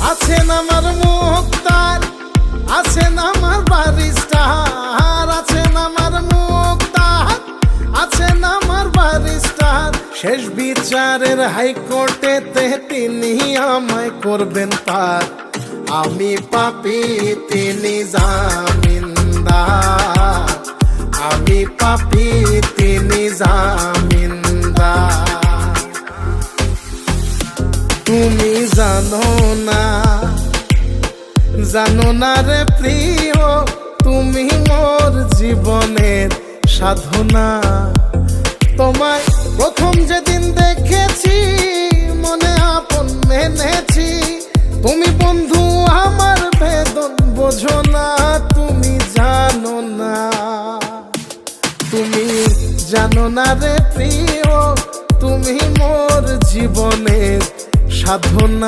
আছেন আমার মুক্তার, আছেন আমার বারিস্টার, আছেন আমার মুক্তার, আছেন আমার বারিস্টার। শেষ বিচারের হাইকোর্টেতে তিনি আমায় করবেন পার। আমি পাপী তিনি জামিনদার, আমি পাপী তিনি জামিনদার। তুমি জানো না, জানো না রে প্রিয়, তুমি মোর জীবনের সাধনা। তোমায় প্রথম যেদিন দেখেছি মনে আপন মেনেছি। তুমি বন্ধু আমার বেদন বোঝো না, তুমি জানো না, তুমি জানো না রে প্রিয়, তুমি মোর জীবনের সাধনা।